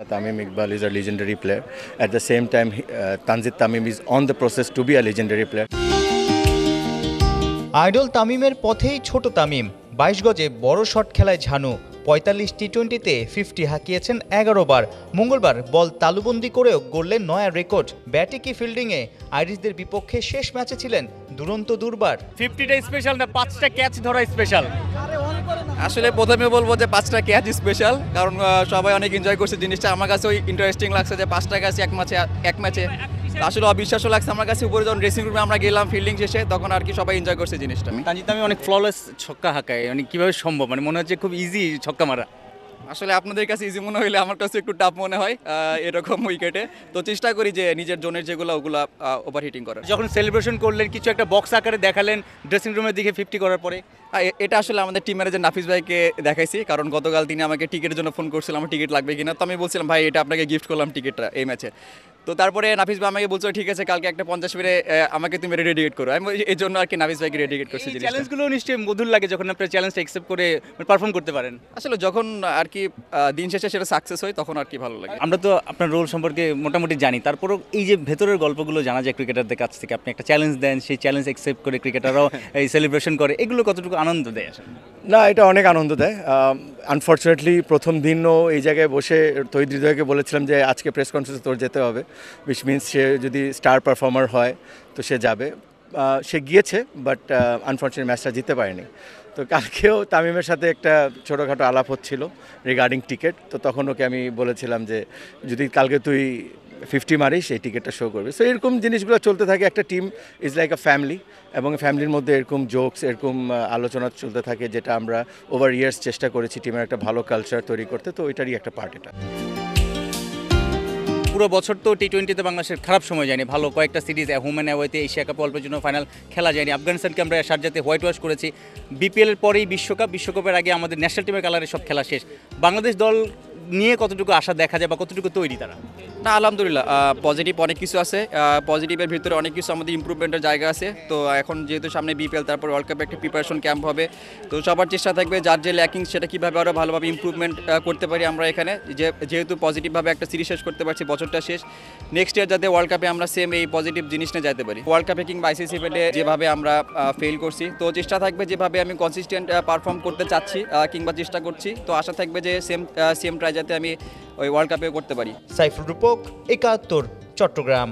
Tamim Iqbal is a legendary player. At the same time, Tanzit Tamim is on the process to be a legendary player. Idol তামিমের পথেই ছোট তামিম ২২ গজে বড় shot খেলায় ঝানু ৪৫ টি-টোয়েন্টিতে 50 হাঁকিয়েছেন ১১ বার। মঙ্গলবার বল তালুবন্দি করেও গড়লেন নয়া রেকর্ড। ব্যাটে কি ফিল্ডিংয়ে আইরিশদের বিপক্ষে শেষ ম্যাচে ছিলেন দুরন্ত দুর্বার। 50টা স্পেশাল না 5টা ক্যাচ ধরা স্পেশাল? আসলে প্রথমে বলবো যে 5টা ক্যাচ স্পেশাল, কারণ সবাই অনেক এনজয় করছে জিনিসটা। আমার কাছেও ইন্টারেস্টিং লাগছে যে 5টা ক্যাচ এক ম্যাচে আসলে অবিশ্বাস্য লাগছে আমার কাছে। উপরে যখন ড্রেসিং রুমে আমরা গেলাম ফিল্ডিং শেষে, তখন আর কি সবাই এনজয় করছে জিনিসটা। তানজিদ তামিম অনেক ফ্ললেস ছক্কা হাঁকায়, মানে কিভাবে সম্ভব? মানে মনে হচ্ছে খুব ইজি ছক্কা মারা। আসলে আপনাদের কাছে ইজি মনে হইলে আমার কাছে একটু টাফ মনে হয় এরকম উইকেটে। তো চেষ্টা করি যে নিজের জোনের যেগুলো ওগুলা ওভার হিটিং করার। যখন সেলিব্রেশন করলেন, কিছু একটা বক্স আকারে দেখালেন ড্রেসিং রুমের দিকে 50 করার পরে, এটা আসলে আমাদের টিম ম্যানেজার নাফিস ভাইকে দেখাইছি, কারণ গতকাল তিনি আমাকে টিকিটের জন্য ফোন করছিলাম আমার টিকিট লাগবে কিনা। তো আমি বলছিলাম ভাই এটা আপনাকে গিফট করলাম টিকিটটা এই ম্যাচে। তো তারপরে নাফিস ভাই আমাকে বলছো ঠিক আছে কালকে একটা 50 মেরে আমাকে তুমি রেডিকেট করো। আমি এই জন্য আর কি নাফিস ভাইকে রেডিকেট করছি। চ্যালেঞ্জগুলো নিশ্চয়ই মধুর লাগে যখন আপনি চ্যালেঞ্জটা অ্যাকসেপ্ট করে পারফর্ম করতে পারেন। আসলে যখন আর কি দিন শেষে সেটা সাকসেস হয় তখন আর কি ভালো লাগে। আমরা তো আপনার রোল সম্পর্কে মোটামুটি জানি, তারপরও এই যে ভেতরের গল্পগুলো জানা যায় ক্রিকেটারদের কাছ থেকে, আপনি একটা চ্যালেঞ্জ দেন, সেই চ্যালেঞ্জ অ্যাকসেপ্ট করে ক্রিকেটাররাও এই সেলিব্রেশন করে, এগুলো কতটুকু আনন্দ দেয় আসলে? না, এটা অনেক আনন্দ দেয়। আনফর্চুনেটলি প্রথম দিনও এই জায়গায় বসে তৈরি হৃদয়কে বলেছিলাম যে আজকে প্রেস কনফারেন্সে তোর যেতে হবে, উইচ মিনস সে যদি স্টার পারফর্মার হয় তো সে যাবে। সে গিয়েছে, বাট আনফর্চুনেট ম্যাচটা জিততে পারেনি। তো কালকেও তামিমের সাথে একটা ছোটোখাটো আলাপ হচ্ছিল রিগার্ডিং টিকিট। তো তখন ওকে আমি বলেছিলাম যে যদি কালকে তুই 50 মারিস এই টিকিটটা শো করবে। সো এরকম জিনিসগুলো চলতে থাকে। একটা team is like a family, এবং ফ্যামিলির মধ্যে এরকম জোকস, এরকম আলোচনা চলতে থাকে, যেটা আমরা ওভার ইয়ার্স চেষ্টা করেছি টিমের একটা ভালো কালচার তৈরি করতে। তো ওইটারই একটা পার্ট এটা। পুরো বছর তো টি-20তে বাংলাদেশের খারাপ সময় যায়নি, ভালো কয়েকটা সিরিজ হোম অ্যান্ড অ্যাওয়েতে এশিয়া কাপ অল্পের জন্য ফাইনাল খেলা যায়নি। আফগানিস্তানকে আমরা শারজাতে হোয়াইট ওয়াশ করেছি। বিপিএলের পরেই বিশ্বকাপের আগে আমাদের ন্যাশনাল টিমের কালারে সব খেলা শেষ। বাংলাদেশ দল নিয়ে কতটুকু আশা দেখা যায় বা কতটুকু তৈরি তারা? না, আলহামদুলিল্লাহ পজিটিভ অনেক কিছু আছে। পজিটিভের ভিতরে অনেক কিছু আমাদের ইমপ্রুভমেন্টের জায়গা আছে। তো এখন যেহেতু সামনে বিপিএল, তারপর ওয়ার্ল্ড কাপে একটা প্রিপারেশন ক্যাম্প হবে, তো সবার চেষ্টা থাকবে যার যে ল্যাকিং সেটা কীভাবে আরও ভালোভাবে ইমপ্রুভমেন্ট করতে পারি আমরা এখানে। যেহেতু পজিটিভভাবে একটা সিরিজ শেষ করতে পারছি, বছরটা শেষ, নেক্সট ইয়ার যাতে ওয়ার্ল্ড কাপে আমরা সেম এই পজিটিভ জিনিস নিয়ে যেতে পারি। ওয়ার্ল্ড কাপে কিংবা আইসিসি ইভেন্টে যেভাবে আমরা ফেল করছি, তো চেষ্টা থাকবে যেভাবে আমি কনসিস্টেন্ট পারফর্ম করতে চাচ্ছি কিংবা চেষ্টা করছি, তো আশা থাকবে যে সেম ট্রাই যাতে আমি ওই ওয়ার্ল্ড কাপেও করতে পারি। সাইফুল রূপক, একাত্তর, চট্টগ্রাম।